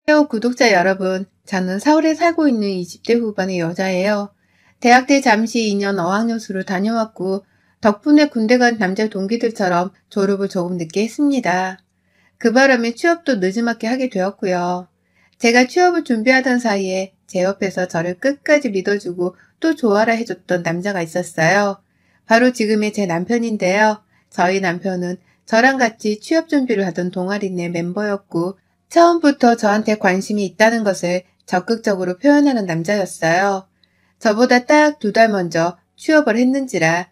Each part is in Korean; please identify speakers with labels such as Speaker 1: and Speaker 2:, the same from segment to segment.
Speaker 1: 안녕하세요, 구독자 여러분. 저는 서울에 살고 있는 20대 후반의 여자예요. 대학 때 잠시 2년 어학연수를 다녀왔고, 덕분에 군대 간 남자 동기들처럼 졸업을 조금 늦게 했습니다. 그 바람에 취업도 늦지막히 하게 되었고요. 제가 취업을 준비하던 사이에 제 옆에서 저를 끝까지 믿어주고 또 좋아라 해줬던 남자가 있었어요. 바로 지금의 제 남편인데요. 저희 남편은 저랑 같이 취업 준비를 하던 동아리 내 멤버였고, 처음부터 저한테 관심이 있다는 것을 적극적으로 표현하는 남자였어요. 저보다 딱 2달 먼저 취업을 했는지라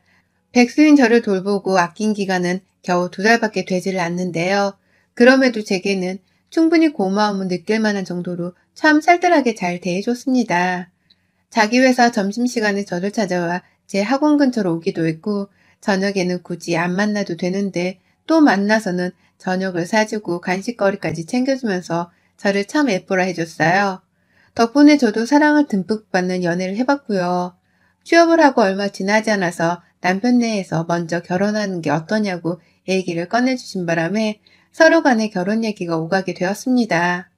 Speaker 1: 백수인 저를 돌보고 아낀 기간은 겨우 2달밖에 되지를 않는데요. 그럼에도 제게는 충분히 고마움을 느낄 만한 정도로 참 살뜰하게 잘 대해줬습니다. 자기 회사 점심시간에 저를 찾아와 제 학원 근처로 오기도 했고, 저녁에는 굳이 안 만나도 되는데 또 만나서는 저녁을 사주고 간식거리까지 챙겨주면서 저를 참 예뻐라 해줬어요. 덕분에 저도 사랑을 듬뿍 받는 연애를 해봤고요. 취업을 하고 얼마 지나지 않아서 남편 내에서 먼저 결혼하는 게 어떠냐고 얘기를 꺼내주신 바람에 서로 간에 결혼 얘기가 오가게 되었습니다.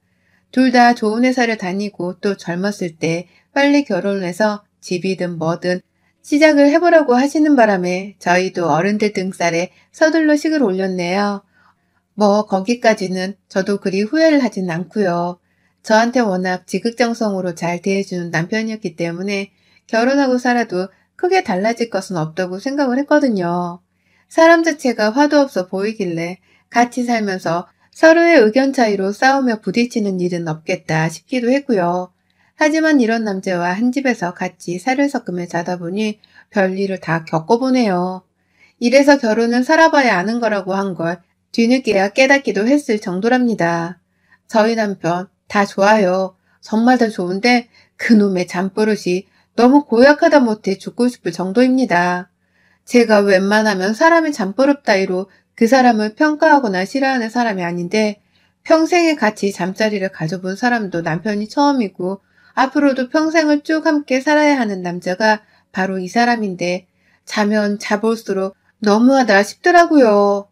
Speaker 1: 둘 다 좋은 회사를 다니고 또 젊었을 때 빨리 결혼을 해서 집이든 뭐든 시작을 해보라고 하시는 바람에 저희도 어른들 등살에 서둘러 식을 올렸네요. 뭐 거기까지는 저도 그리 후회를 하진 않고요. 저한테 워낙 지극정성으로 잘 대해주는 남편이었기 때문에 결혼하고 살아도 크게 달라질 것은 없다고 생각을 했거든요. 사람 자체가 화도 없어 보이길래 같이 살면서 서로의 의견 차이로 싸우며 부딪히는 일은 없겠다 싶기도 했고요. 하지만 이런 남자와 한 집에서 같이 살을 섞으며 자다 보니 별일을 다 겪어보네요. 이래서 결혼은 살아봐야 아는 거라고 한 걸 뒤늦게야 깨닫기도 했을 정도랍니다. 저희 남편 다 좋아요. 정말 다 좋은데 그놈의 잠버릇이 너무 고약하다 못해 죽고 싶을 정도입니다. 제가 웬만하면 사람의 잠버릇 따위로 그 사람을 평가하거나 싫어하는 사람이 아닌데 평생에 같이 잠자리를 가져본 사람도 남편이 처음이고 앞으로도 평생을 쭉 함께 살아야 하는 남자가 바로 이 사람인데 자면 자볼수록 너무하다 싶더라고요.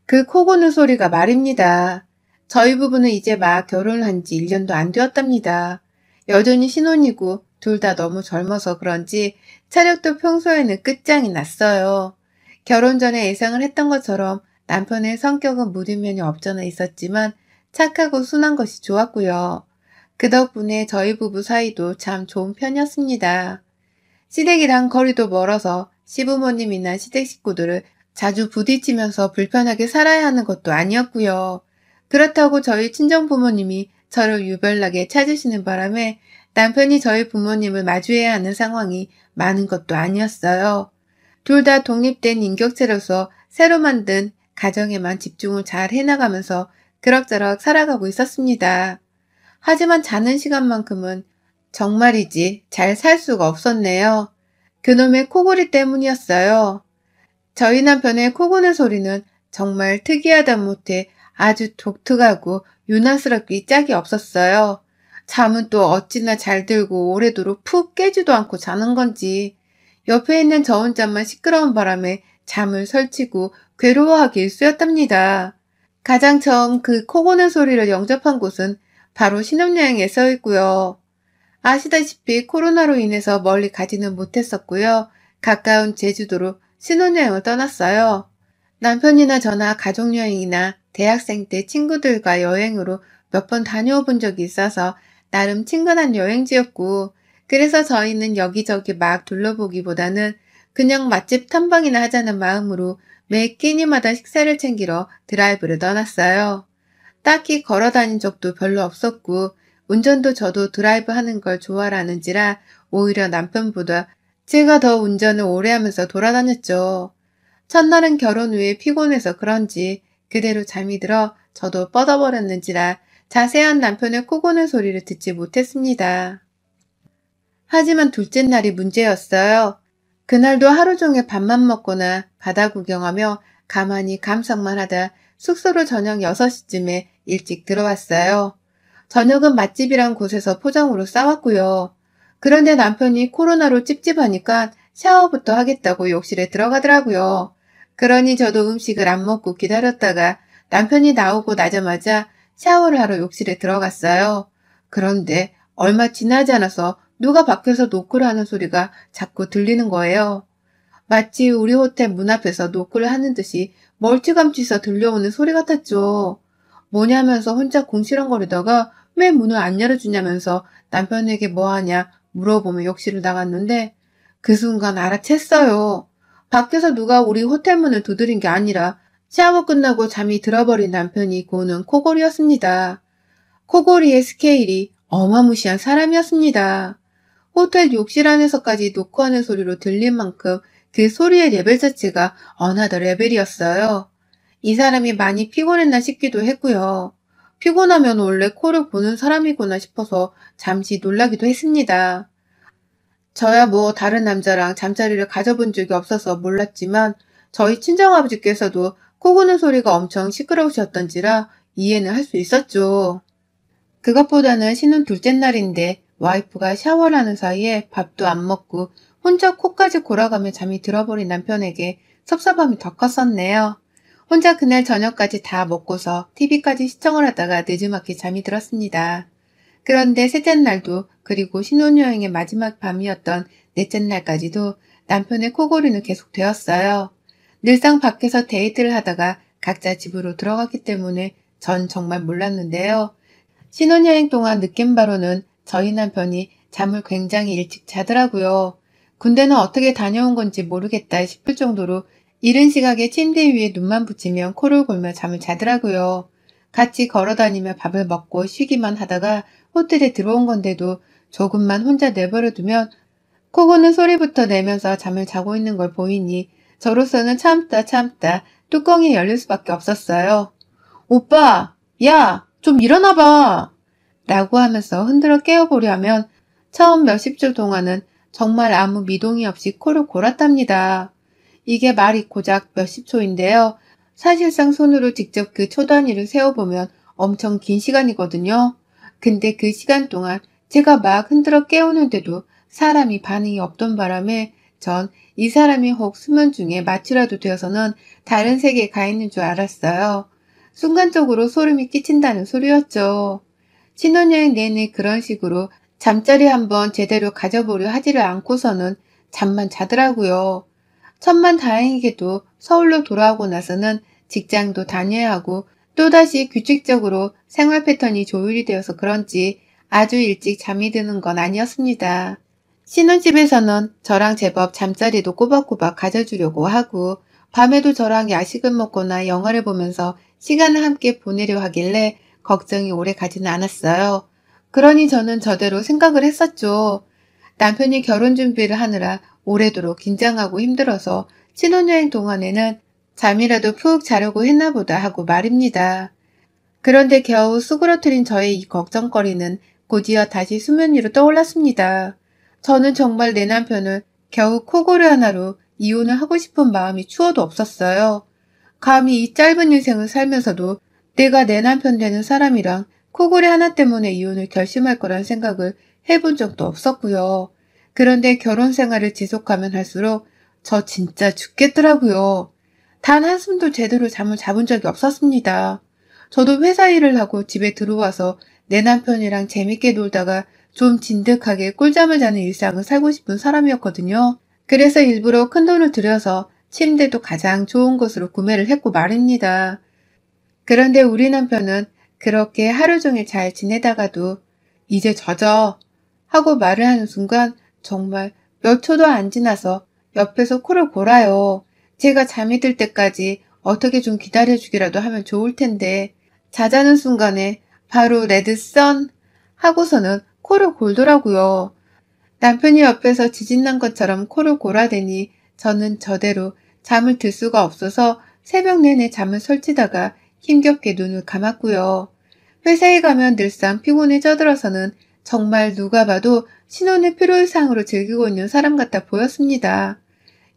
Speaker 1: 그 코 고는 소리가 말입니다. 저희 부부는 이제 막 결혼을 한 지 1년도 안 되었답니다. 여전히 신혼이고 둘 다 너무 젊어서 그런지 차력도 평소에는 끝장이 났어요. 결혼 전에 예상을 했던 것처럼 남편의 성격은 무딘 면이 없잖아 있었지만 착하고 순한 것이 좋았고요. 그 덕분에 저희 부부 사이도 참 좋은 편이었습니다. 시댁이랑 거리도 멀어서 시부모님이나 시댁 식구들을 자주 부딪히면서 불편하게 살아야 하는 것도 아니었고요. 그렇다고 저희 친정 부모님이 저를 유별나게 찾으시는 바람에 남편이 저희 부모님을 마주해야 하는 상황이 많은 것도 아니었어요. 둘 다 독립된 인격체로서 새로 만든 가정에만 집중을 잘 해나가면서 그럭저럭 살아가고 있었습니다. 하지만 자는 시간만큼은 정말이지 잘 살 수가 없었네요. 그놈의 코골이 때문이었어요. 저희 남편의 코 고는 소리는 정말 특이하다 못해 아주 독특하고 유난스럽기 짝이 없었어요. 잠은 또 어찌나 잘 들고 오래도록 푹 깨지도 않고 자는 건지 옆에 있는 저 혼자만 시끄러운 바람에 잠을 설치고 괴로워하기 일쑤였답니다. 가장 처음 그 코 고는 소리를 영접한 곳은 바로 신혼여행에 서 있고요. 아시다시피 코로나로 인해서 멀리 가지는 못했었고요. 가까운 제주도로 신혼여행을 떠났어요. 남편이나 저나 가족여행이나 대학생 때 친구들과 여행으로 몇 번 다녀오 본 적이 있어서 나름 친근한 여행지였고, 그래서 저희는 여기저기 막 둘러보기보다는 그냥 맛집 탐방이나 하자는 마음으로 매 끼니마다 식사를 챙기러 드라이브를 떠났어요. 딱히 걸어 다닌 적도 별로 없었고 운전도 저도 드라이브 하는 걸 좋아하는지라 오히려 남편보다 제가 더 운전을 오래 하면서 돌아다녔죠. 첫날은 결혼 후에 피곤해서 그런지 그대로 잠이 들어 저도 뻗어버렸는지라 자세한 남편의 코 고는 소리를 듣지 못했습니다. 하지만 둘째 날이 문제였어요. 그날도 하루 종일 밥만 먹거나 바다 구경하며 가만히 감상만 하다 숙소로 저녁 6시쯤에 일찍 들어왔어요. 저녁은 맛집이란 곳에서 포장으로 싸왔고요. 그런데 남편이 코로나로 찝찝하니까 샤워부터 하겠다고 욕실에 들어가더라고요. 그러니 저도 음식을 안 먹고 기다렸다가 남편이 나오고 나자마자 샤워를 하러 욕실에 들어갔어요. 그런데 얼마 지나지 않아서 누가 밖에서 노크를 하는 소리가 자꾸 들리는 거예요. 마치 우리 호텔 문 앞에서 노크를 하는 듯이 멀찌감치서 들려오는 소리 같았죠. 뭐냐면서 혼자 궁시렁거리다가 왜 문을 안 열어주냐면서 남편에게 뭐하냐 물어보며 욕실을 나갔는데 그 순간 알아챘어요. 밖에서 누가 우리 호텔 문을 두드린 게 아니라 샤워 끝나고 잠이 들어버린 남편이 고는 코골이였습니다. 코골이의 스케일이 어마무시한 사람이었습니다. 호텔 욕실 안에서까지 노크하는 소리로 들린 만큼 그 소리의 레벨 자체가 어나더 레벨이었어요. 이 사람이 많이 피곤했나 싶기도 했고요. 피곤하면 원래 코를 고는 사람이구나 싶어서 잠시 놀라기도 했습니다. 저야 뭐 다른 남자랑 잠자리를 가져본 적이 없어서 몰랐지만 저희 친정아버지께서도 코 고는 소리가 엄청 시끄러우셨던지라 이해는 할 수 있었죠. 그것보다는 신혼 둘째 날인데 와이프가 샤워를 하는 사이에 밥도 안 먹고 혼자 코까지 골아가며 잠이 들어버린 남편에게 섭섭함이 더 컸었네요. 혼자 그날 저녁까지 다 먹고서 TV까지 시청을 하다가 늦지막히 잠이 들었습니다. 그런데 셋째 날도 그리고 신혼여행의 마지막 밤이었던 넷째 날까지도 남편의 코골이는 계속되었어요. 늘상 밖에서 데이트를 하다가 각자 집으로 들어갔기 때문에 전 정말 몰랐는데요. 신혼여행 동안 느낀 바로는 저희 남편이 잠을 굉장히 일찍 자더라고요. 군대는 어떻게 다녀온 건지 모르겠다 싶을 정도로 이른 시각에 침대 위에 눈만 붙이면 코를 골며 잠을 자더라고요. 같이 걸어다니며 밥을 먹고 쉬기만 하다가 호텔에 들어온 건데도 조금만 혼자 내버려두면 코 고는 소리부터 내면서 잠을 자고 있는 걸 보이니 저로서는 참다 뚜껑이 열릴 수밖에 없었어요. 오빠! 야! 좀 일어나봐! 라고 하면서 흔들어 깨워보려 하면 처음 몇십 초 동안은 정말 아무 미동이 없이 코를 골았답니다. 이게 말이 고작 몇십 초인데요. 사실상 손으로 직접 그 초 단위를 세어보면 엄청 긴 시간이거든요. 근데 그 시간 동안 제가 막 흔들어 깨우는데도 사람이 반응이 없던 바람에 전 이 사람이 혹 수면 중에 마취라도 되어서는 다른 세계에 가 있는 줄 알았어요. 순간적으로 소름이 끼친다는 소리였죠. 신혼여행 내내 그런 식으로 잠자리 한번 제대로 가져보려 하지를 않고서는 잠만 자더라고요. 천만다행히게도 서울로 돌아오고 나서는 직장도 다녀야 하고 또다시 규칙적으로 생활 패턴이 조율이 되어서 그런지 아주 일찍 잠이 드는 건 아니었습니다. 신혼집에서는 저랑 제법 잠자리도 꼬박꼬박 가져주려고 하고 밤에도 저랑 야식을 먹거나 영화를 보면서 시간을 함께 보내려 하길래 걱정이 오래 가지는 않았어요. 그러니 저는 저대로 생각을 했었죠. 남편이 결혼 준비를 하느라 오래도록 긴장하고 힘들어서 신혼여행 동안에는 잠이라도 푹 자려고 했나 보다 하고 말입니다. 그런데 겨우 수그러뜨린 저의 이 걱정거리는 곧이어 다시 수면 위로 떠올랐습니다. 저는 정말 내 남편을 겨우 코골이 하나로 이혼을 하고 싶은 마음이 추워도 없었어요. 감히 이 짧은 인생을 살면서도 내가 내 남편 되는 사람이랑 코골이 하나 때문에 이혼을 결심할 거란 생각을 해본 적도 없었고요. 그런데 결혼 생활을 지속하면 할수록 저 진짜 죽겠더라고요. 단 한숨도 제대로 잠을 잡은 적이 없었습니다. 저도 회사 일을 하고 집에 들어와서 내 남편이랑 재밌게 놀다가 좀 진득하게 꿀잠을 자는 일상을 살고 싶은 사람이었거든요. 그래서 일부러 큰돈을 들여서 침대도 가장 좋은 곳으로 구매를 했고 말입니다. 그런데 우리 남편은 그렇게 하루 종일 잘 지내다가도 이제 젖어 하고 말을 하는 순간 정말 몇 초도 안 지나서 옆에서 코를 골아요. 제가 잠이 들 때까지 어떻게 좀 기다려주기라도 하면 좋을 텐데 자자는 순간에 바로 레드선 하고서는 코를 골더라고요. 남편이 옆에서 지진난 것처럼 코를 골아대니 저는 저대로 잠을 들 수가 없어서 새벽 내내 잠을 설치다가 힘겹게 눈을 감았고요. 회사에 가면 늘상 피곤에 쪄들어서는 정말 누가 봐도 신혼의 필요일상으로 즐기고 있는 사람 같아 보였습니다.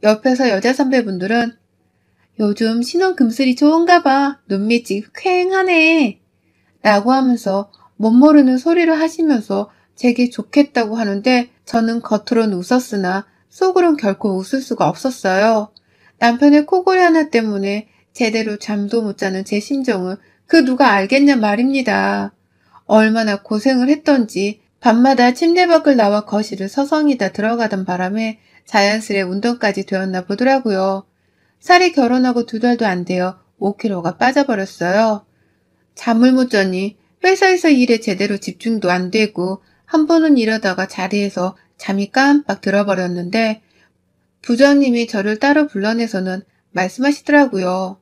Speaker 1: 옆에서 여자 선배분들은 요즘 신혼 금슬이 좋은가 봐. 눈밑이 퀭하네. 라고 하면서 멋모르는 소리를 하시면서 제게 좋겠다고 하는데 저는 겉으론 웃었으나 속으론 결코 웃을 수가 없었어요. 남편의 코골이 하나 때문에 제대로 잠도 못 자는 제 심정을 그 누가 알겠냐 말입니다. 얼마나 고생을 했던지 밤마다 침대 밖을 나와 거실을 서성이다 들어가던 바람에 자연스레 운동까지 되었나 보더라고요. 살이 결혼하고 2달도 안 되어 5kg가 빠져버렸어요. 잠을 못 자니 회사에서 일에 제대로 집중도 안 되고 한 번은 이러다가 자리에서 잠이 깜빡 들어버렸는데 부장님이 저를 따로 불러내서는 말씀하시더라고요.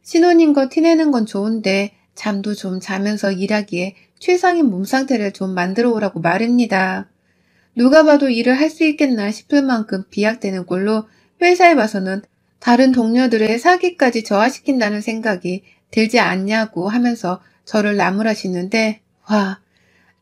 Speaker 1: 신혼인 거 티내는 건 좋은데 잠도 좀 자면서 일하기에 최상의 몸 상태를 좀 만들어 오라고 말입니다. 누가 봐도 일을 할 수 있겠나 싶을 만큼 비약되는 꼴로 회사에 와서는 다른 동료들의 사기까지 저하시킨다는 생각이 들지 않냐고 하면서 저를 나무라시는데 와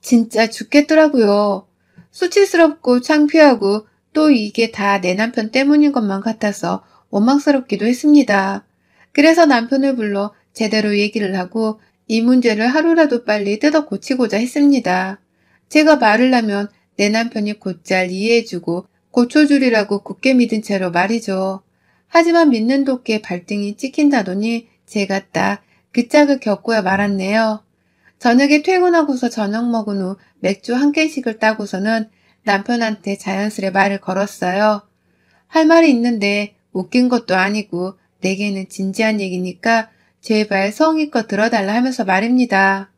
Speaker 1: 진짜 죽겠더라고요. 수치스럽고 창피하고 또 이게 다 내 남편 때문인 것만 같아서 원망스럽기도 했습니다. 그래서 남편을 불러 제대로 얘기를 하고 이 문제를 하루라도 빨리 뜯어 고치고자 했습니다. 제가 말을 하면 내 남편이 곧잘 이해해주고 고쳐주리라고 굳게 믿은 채로 말이죠. 하지만 믿는 도끼에 발등이 찍힌다더니 제가 딱 그 짝을 겪고야 말았네요. 저녁에 퇴근하고서 저녁 먹은 후 맥주 한 캔씩을 따고서는 남편한테 자연스레 말을 걸었어요. 할 말이 있는데 웃긴 것도 아니고 내게는 진지한 얘기니까 제발 성의껏 들어달라 하면서 말입니다.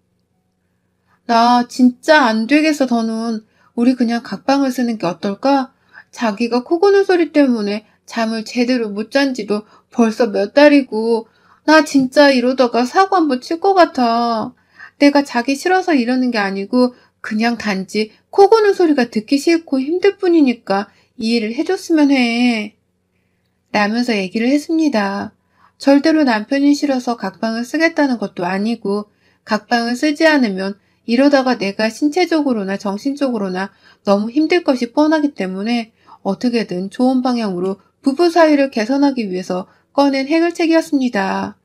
Speaker 1: 나 진짜 안 되겠어 더는. 우리 그냥 각방을 쓰는 게 어떨까? 자기가 코 고는 소리 때문에 잠을 제대로 못 잔 지도 벌써 몇 달이고 나 진짜 이러다가 사고 한번 칠 것 같아. 내가 자기 싫어서 이러는 게 아니고 그냥 단지 코 고는 소리가 듣기 싫고 힘들 뿐이니까 이해를 해줬으면 해. 라면서 얘기를 했습니다. 절대로 남편이 싫어서 각방을 쓰겠다는 것도 아니고 각방을 쓰지 않으면 이러다가 내가 신체적으로나 정신적으로나 너무 힘들 것이 뻔하기 때문에 어떻게든 좋은 방향으로 부부 사이를 개선하기 위해서 꺼낸 해결책이었습니다.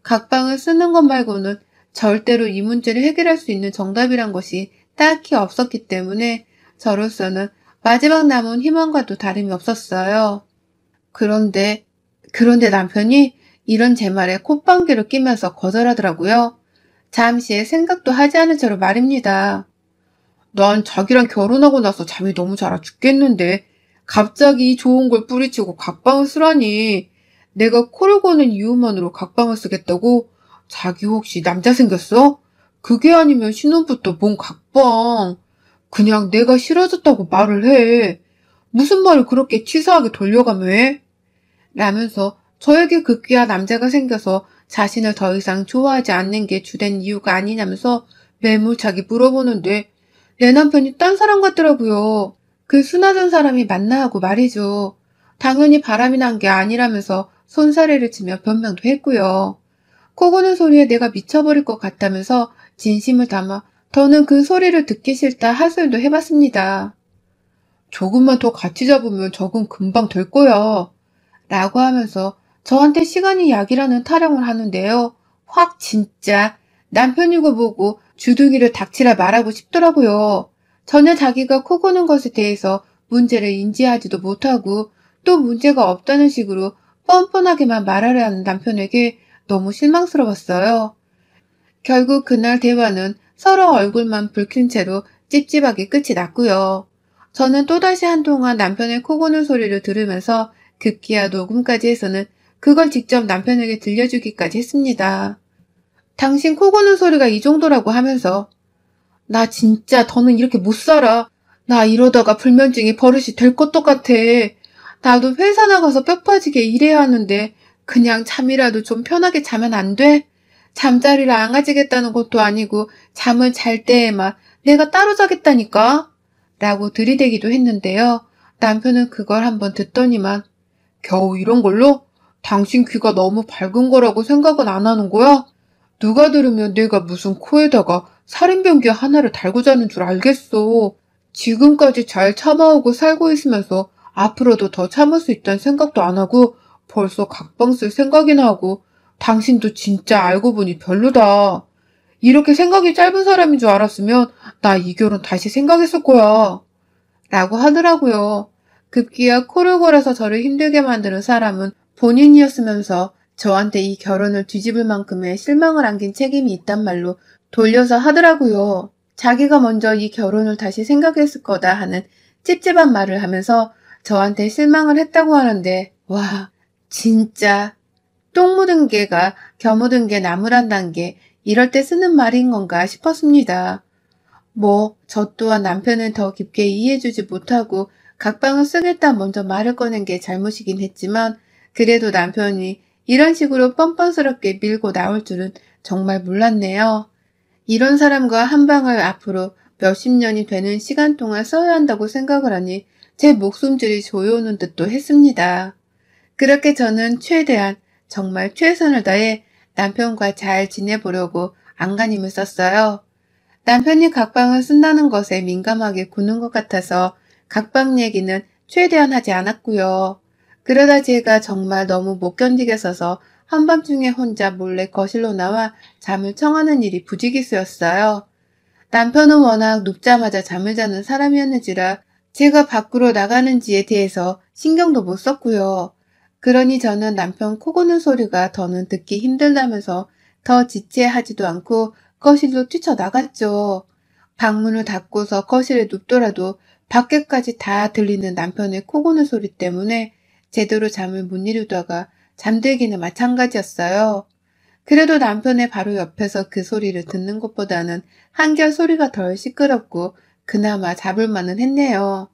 Speaker 1: 각방을 쓰는 것 말고는 절대로 이 문제를 해결할 수 있는 정답이란 것이 딱히 없었기 때문에 저로서는 마지막 남은 희망과도 다름이 없었어요. 그런데 남편이 이런 제 말에 콧방귀를 끼면서 거절하더라고요. 잠시 생각도 하지 않은 채로 말입니다. 난 자기랑 결혼하고 나서 잠이 너무 잘 와 죽겠는데 갑자기 좋은 걸 뿌리치고 각방을 쓰라니. 내가 코를 고는 이유만으로 각방을 쓰겠다고? 자기 혹시 남자 생겼어? 그게 아니면 신혼부터 뭔 각방. 그냥 내가 싫어졌다고 말을 해. 무슨 말을 그렇게 치사하게 돌려가며 해? 라면서 저에게 급기야 남자가 생겨서 자신을 더 이상 좋아하지 않는 게 주된 이유가 아니냐면서 매몰차게 물어보는데 내 남편이 딴 사람 같더라고요. 그 수나던 사람이 맞나 하고 말이죠. 당연히 바람이 난 게 아니라면서 손사래를 치며 변명도 했고요. 코 고는 소리에 내가 미쳐버릴 것 같다면서 진심을 담아 더는 그 소리를 듣기 싫다 하소연도 해봤습니다. 조금만 더 같이 잡으면 적응 금방 될 거야. 라고 하면서 저한테 시간이 약이라는 타령을 하는데요. 확 진짜 남편이고 뭐고 주둥이를 닥치라 말하고 싶더라고요. 전혀 자기가 코 고는 것에 대해서 문제를 인지하지도 못하고 또 문제가 없다는 식으로 뻔뻔하게만 말하려 하는 남편에게 너무 실망스러웠어요. 결국 그날 대화는 서로 얼굴만 붉힌 채로 찝찝하게 끝이 났고요. 저는 또다시 한동안 남편의 코 고는 소리를 들으면서 급기야 녹음까지 해서는 그걸 직접 남편에게 들려주기까지 했습니다. 당신 코 고는 소리가 이 정도라고 하면서 나 진짜 더는 이렇게 못 살아. 나 이러다가 불면증이 버릇이 될 것도 같아. 나도 회사 나가서 뼈 빠지게 일해야 하는데 그냥 잠이라도 좀 편하게 자면 안 돼? 잠자리를 안 가지겠다는 것도 아니고 잠을 잘 때에만 내가 따로 자겠다니까? 라고 들이대기도 했는데요. 남편은 그걸 한번 듣더니만 겨우 이런 걸로? 당신 귀가 너무 밝은 거라고 생각은 안 하는 거야? 누가 들으면 내가 무슨 코에다가 살인병기 하나를 달고 자는 줄 알겠어. 지금까지 잘 참아오고 살고 있으면서 앞으로도 더 참을 수 있다는 생각도 안 하고 벌써 각방 쓸 생각이나 하고 당신도 진짜 알고 보니 별로다. 이렇게 생각이 짧은 사람인 줄 알았으면 나 이 결혼 다시 생각했을 거야. 라고 하더라고요. 급기야 코를 골아서 저를 힘들게 만드는 사람은 본인이었으면서 저한테 이 결혼을 뒤집을 만큼의 실망을 안긴 책임이 있단 말로 돌려서 하더라고요. 자기가 먼저 이 결혼을 다시 생각했을 거다 하는 찝찝한 말을 하면서 저한테 실망을 했다고 하는데, 와, 진짜 똥 묻은 개가 겨 묻은 게 나무란단 게 이럴 때 쓰는 말인 건가 싶었습니다. 저 또한 남편을 더 깊게 이해해주지 못하고 각방을 쓰겠다 먼저 말을 꺼낸 게 잘못이긴 했지만, 그래도 남편이 이런 식으로 뻔뻔스럽게 밀고 나올 줄은 정말 몰랐네요. 이런 사람과 한 방을 앞으로 몇십 년이 되는 시간 동안 써야 한다고 생각을 하니 제 목숨줄이 조여오는 듯도 했습니다. 그렇게 저는 최대한 정말 최선을 다해 남편과 잘 지내보려고 안간힘을 썼어요. 남편이 각방을 쓴다는 것에 민감하게 구는 것 같아서 각방 얘기는 최대한 하지 않았고요. 그러다 제가 정말 너무 못 견디겠어서 한밤중에 혼자 몰래 거실로 나와 잠을 청하는 일이 부지기수였어요. 남편은 워낙 눕자마자 잠을 자는 사람이었는지라 제가 밖으로 나가는지에 대해서 신경도 못 썼고요. 그러니 저는 남편 코 고는 소리가 더는 듣기 힘들다면서 더 지체하지도 않고 거실로 뛰쳐나갔죠. 방문을 닫고서 거실에 눕더라도 밖에까지 다 들리는 남편의 코 고는 소리 때문에 제대로 잠을 못 이루다가 잠들기는 마찬가지였어요. 그래도 남편의 바로 옆에서 그 소리를 듣는 것보다는 한결 소리가 덜 시끄럽고 그나마 잡을 만은 했네요.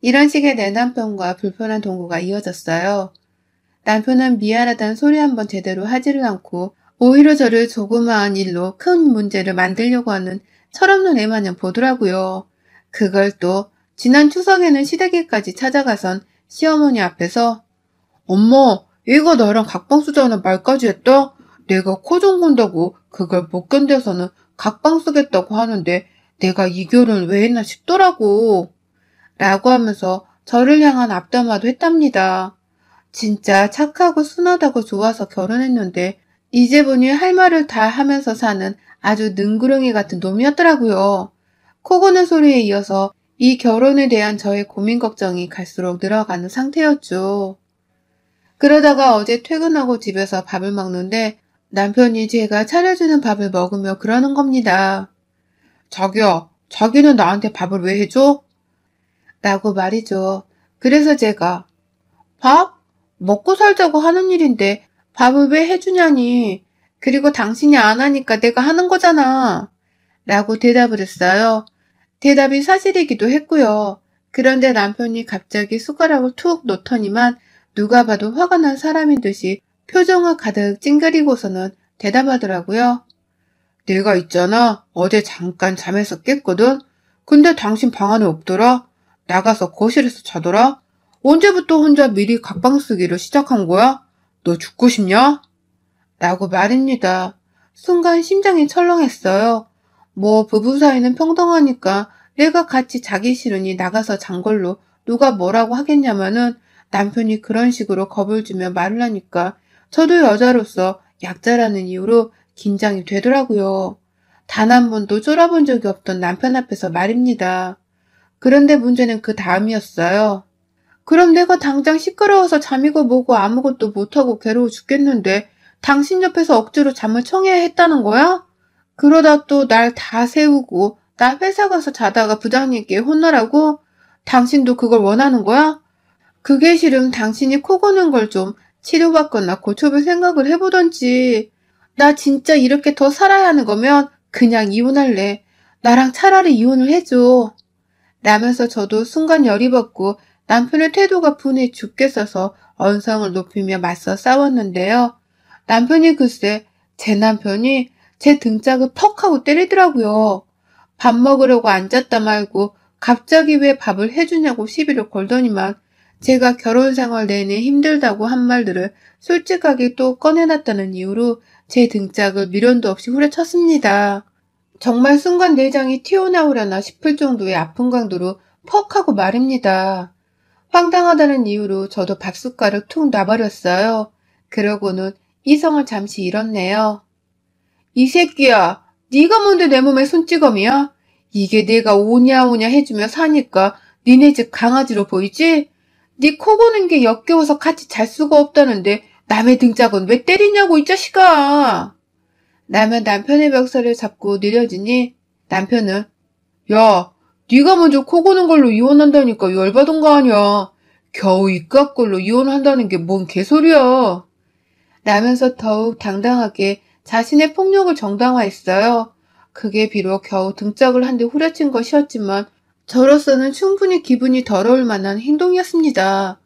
Speaker 1: 이런 식의 내 남편과 불편한 동거가 이어졌어요. 남편은 미안하다는 소리 한번 제대로 하지를 않고 오히려 저를 조그마한 일로 큰 문제를 만들려고 하는 철없는 애 마냥 보더라고요. 그걸 또 지난 추석에는 시댁에까지 찾아가선 시어머니 앞에서 엄마, 얘가 나랑 각방 쓰자는 말까지 했다? 내가 코 좀 건다고 그걸 못 견뎌서는 각방 쓰겠다고 하는데 내가 이 결혼을 왜 했나 싶더라고. 라고 하면서 저를 향한 앞담화도 했답니다. 진짜 착하고 순하다고 좋아서 결혼했는데 이제 보니 할 말을 다 하면서 사는 아주 능구렁이 같은 놈이었더라고요. 코 고는 소리에 이어서 이 결혼에 대한 저의 고민 걱정이 갈수록 늘어가는 상태였죠. 그러다가 어제 퇴근하고 집에서 밥을 먹는데 남편이 제가 차려주는 밥을 먹으며 그러는 겁니다. 자기야, 자기는 나한테 밥을 왜 해줘? 라고 말이죠. 그래서 제가 밥? 먹고 살자고 하는 일인데 밥을 왜 해주냐니. 그리고 당신이 안 하니까 내가 하는 거잖아. 라고 대답을 했어요. 대답이 사실이기도 했고요. 그런데 남편이 갑자기 숟가락을 툭 놓더니만 누가 봐도 화가 난 사람인 듯이 표정을 가득 찡그리고서는 대답하더라고요. 내가 있잖아. 어제 잠깐 잠에서 깼거든. 근데 당신 방 안에 없더라. 나가서 거실에서 자더라. 언제부터 혼자 미리 각방 쓰기를 시작한 거야? 너 죽고 싶냐? 라고 말입니다. 순간 심장이 철렁했어요. 부부 사이는 평등하니까 내가 같이 자기 싫으니 나가서 잔 걸로 누가 뭐라고 하겠냐마는 남편이 그런 식으로 겁을 주며 말을 하니까 저도 여자로서 약자라는 이유로 긴장이 되더라고요. 단 한 번도 쫄아본 적이 없던 남편 앞에서 말입니다. 그런데 문제는 그 다음이었어요. 그럼 내가 당장 시끄러워서 잠이고 뭐고 아무것도 못하고 괴로워 죽겠는데 당신 옆에서 억지로 잠을 청해야 했다는 거야? 그러다 또 날 다 세우고 나 회사 가서 자다가 부장님께 혼나라고? 당신도 그걸 원하는 거야? 그게 싫음 당신이 코 고는 걸 좀 치료받거나 고쳐볼 생각을 해보던지. 나 진짜 이렇게 더 살아야 하는 거면 그냥 이혼할래. 나랑 차라리 이혼을 해줘. 라면서 저도 순간 열이 받고 남편의 태도가 분해 죽겠어서 언성을 높이며 맞서 싸웠는데요. 남편이 글쎄 제 남편이 제 등짝을 퍽 하고 때리더라고요. 밥 먹으려고 앉았다 말고 갑자기 왜 밥을 해주냐고 시비를 걸더니만 제가 결혼 생활 내내 힘들다고 한 말들을 솔직하게 또 꺼내놨다는 이유로 제 등짝을 미련도 없이 후려쳤습니다. 정말 순간 내장이 튀어나오려나 싶을 정도의 아픈 강도로 퍽 하고 말입니다. 황당하다는 이유로 저도 밥숟가락 툭 놔버렸어요. 그러고는 이성을 잠시 잃었네요. 이 새끼야, 네가 뭔데 내 몸에 손찌검이야? 이게 내가 오냐오냐 해주며 사니까 니네 집 강아지로 보이지? 네 코 고는 게 역겨워서 같이 잘 수가 없다는데 남의 등짝은 왜 때리냐고 이 자식아. 라며 남편의 멱살을 잡고 느려지니 남편은 야, 네가 먼저 코 고는 걸로 이혼한다니까 열받은 거 아니야. 겨우 이깟 걸로 이혼한다는 게 뭔 개소리야. 라면서 더욱 당당하게 자신의 폭력을 정당화했어요. 그게 비록 겨우 등짝을 한 대 후려친 것이었지만 저로서는 충분히 기분이 더러울 만한 행동이었습니다.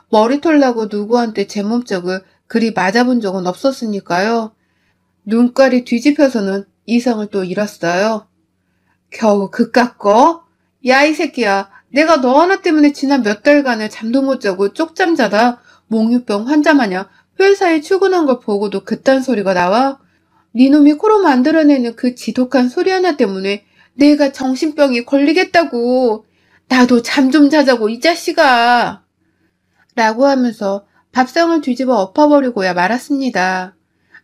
Speaker 1: 머리털 나고 누구한테 제 몸쪽을 그리 맞아본 적은 없었으니까요. 눈깔이 뒤집혀서는 이성을 또 잃었어요. 겨우 그깟 거? 야, 이 새끼야. 내가 너 하나 때문에 지난 몇 달간을 잠도 못 자고 쪽잠 자다 몽유병 환자 마냥 회사에 출근한 걸 보고도 그딴 소리가 나와? 네 놈이 코로 만들어내는 그 지독한 소리 하나 때문에 내가 정신병이 걸리겠다고. 나도 잠 좀 자자고 이 자식아. 라고 하면서 밥상을 뒤집어 엎어버리고야 말았습니다.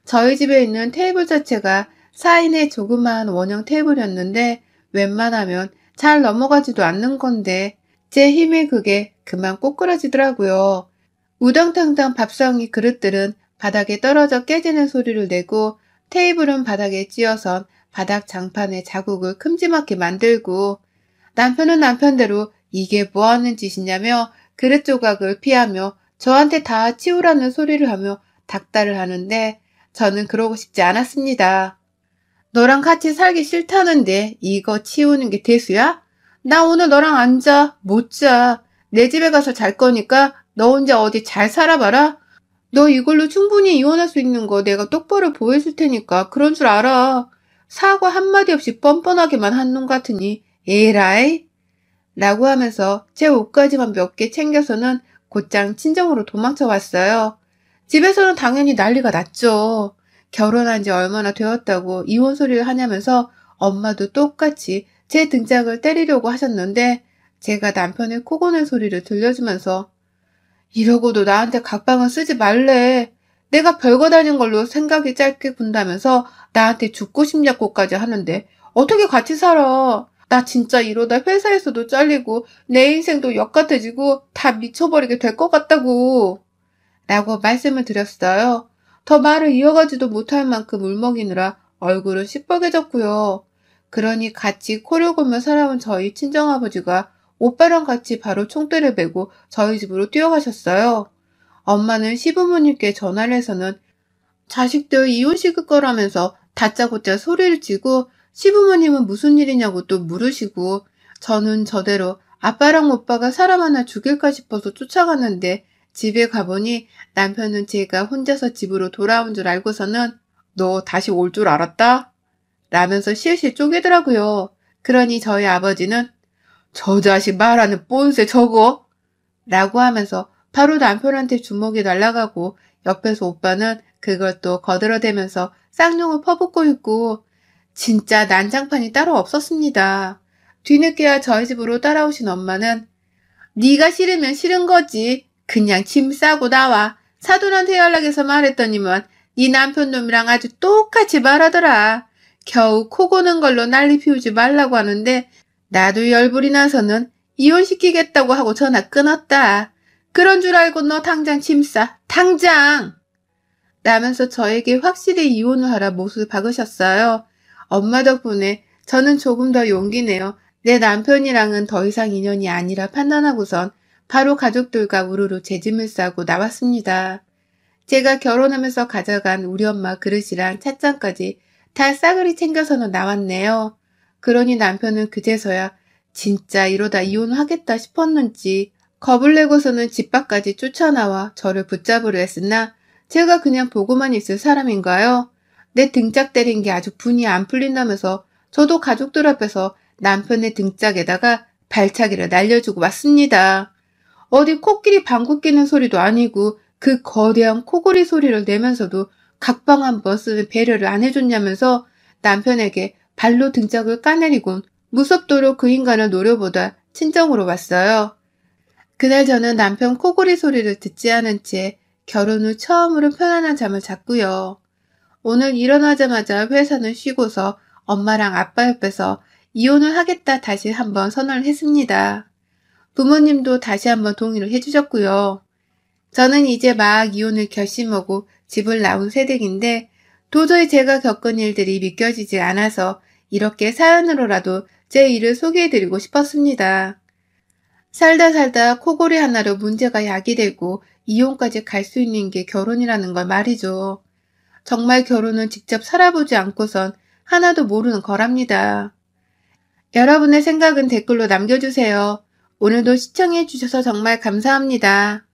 Speaker 1: 저희 집에 있는 테이블 자체가 4인의 조그마한 원형 테이블이었는데 웬만하면 잘 넘어가지도 않는 건데 제 힘의 극에 그만 꼬꾸라지더라고요. 우당탕당 밥상의 그릇들은 바닥에 떨어져 깨지는 소리를 내고 테이블은 바닥에 찧어선 바닥 장판에 자국을 큼지막히 만들고 남편은 남편대로 이게 뭐하는 짓이냐며 그릇 조각을 피하며 저한테 다 치우라는 소리를 하며 닥달을 하는데 저는 그러고 싶지 않았습니다. 너랑 같이 살기 싫다는데 이거 치우는 게 대수야? 나 오늘 너랑 안 자, 못 자. 내 집에 가서 잘 거니까 너 혼자 어디 잘 살아봐라. 너 이걸로 충분히 이혼할 수 있는 거 내가 똑바로 보여줄 테니까 그런 줄 알아. 사과 한마디 없이 뻔뻔하게만 한 놈 같으니 에라이? 라고 하면서 제 옷까지만 몇 개 챙겨서는 곧장 친정으로 도망쳐 왔어요. 집에서는 당연히 난리가 났죠. 결혼한 지 얼마나 되었다고 이혼 소리를 하냐면서 엄마도 똑같이 제 등짝을 때리려고 하셨는데 제가 남편의 코 고는 소리를 들려주면서 이러고도 나한테 각방을 쓰지 말래. 내가 별거 다닌 걸로 생각이 짧게 군다면서 나한테 죽고 싶냐고까지 하는데 어떻게 같이 살아. 나 진짜 이러다 회사에서도 잘리고 내 인생도 역같아지고 다 미쳐버리게 될 것 같다고. 라고 말씀을 드렸어요. 더 말을 이어가지도 못할 만큼 울먹이느라 얼굴은 시뻘개졌고요. 그러니 같이 코를 골며 살아온 저희 친정아버지가 오빠랑 같이 바로 총대를 메고 저희 집으로 뛰어가셨어요. 엄마는 시부모님께 전화를 해서는 자식들 이혼시킬 거라면서 다짜고짜 소리를 치고 시부모님은 무슨 일이냐고 또 물으시고 저는 저대로 아빠랑 오빠가 사람 하나 죽일까 싶어서 쫓아갔는데 집에 가보니 남편은 제가 혼자서 집으로 돌아온 줄 알고서는 너 다시 올 줄 알았다? 라면서 실실 쪼개더라고요. 그러니 저희 아버지는 저 자식 말하는 꼰세 저거? 라고 하면서 바로 남편한테 주먹이 날아가고 옆에서 오빠는 그걸 또 거들어대면서 쌍욕을 퍼붓고 있고 진짜 난장판이 따로 없었습니다. 뒤늦게야 저희 집으로 따라오신 엄마는 네가 싫으면 싫은 거지. 그냥 짐 싸고 나와. 사돈한테 연락해서 말했더니만 네 남편 놈이랑 아주 똑같이 말하더라. 겨우 코 고는 걸로 난리 피우지 말라고 하는데 나도 열불이 나서는 이혼시키겠다고 하고 전화 끊었다. 그런 줄 알고 너 당장 짐 싸. 당장! 라면서 저에게 확실히 이혼을 하라 못을 박으셨어요. 엄마 덕분에 저는 조금 더 용기 내어 내 남편이랑은 더 이상 인연이 아니라 판단하고선 바로 가족들과 우르르 제 짐을 싸고 나왔습니다. 제가 결혼하면서 가져간 우리 엄마 그릇이랑 찻잔까지 다 싸그리 챙겨서는 나왔네요. 그러니 남편은 그제서야 진짜 이러다 이혼하겠다 싶었는지 겁을 내고서는 집 밖까지 쫓아나와 저를 붙잡으려 했으나 제가 그냥 보고만 있을 사람인가요? 내 등짝 때린 게 아주 분이 안 풀린다면서 저도 가족들 앞에서 남편의 등짝에다가 발차기를 날려주고 왔습니다. 어디 코끼리 방귀 뀌는 소리도 아니고 그 거대한 코골이 소리를 내면서도 각방 한 번 쓰는 배려를 안 해줬냐면서 남편에게 발로 등짝을 까내리곤 무섭도록 그 인간을 노려보다 친정으로 왔어요. 그날 저는 남편 코골이 소리를 듣지 않은 채 결혼 후 처음으로 편안한 잠을 잤고요. 오늘 일어나자마자 회사는 쉬고서 엄마랑 아빠 옆에서 이혼을 하겠다 다시 한번 선언을 했습니다. 부모님도 다시 한번 동의를 해주셨고요. 저는 이제 막 이혼을 결심하고 집을 나온 새댁인데 도저히 제가 겪은 일들이 믿겨지지 않아서 이렇게 사연으로라도 제 일을 소개해드리고 싶었습니다. 살다 살다 코골이 하나로 문제가 야기되고 이혼까지 갈 수 있는 게 결혼이라는 걸 말이죠. 정말 결혼은 직접 살아보지 않고선 하나도 모르는 거랍니다. 여러분의 생각은 댓글로 남겨주세요. 오늘도 시청해주셔서 정말 감사합니다.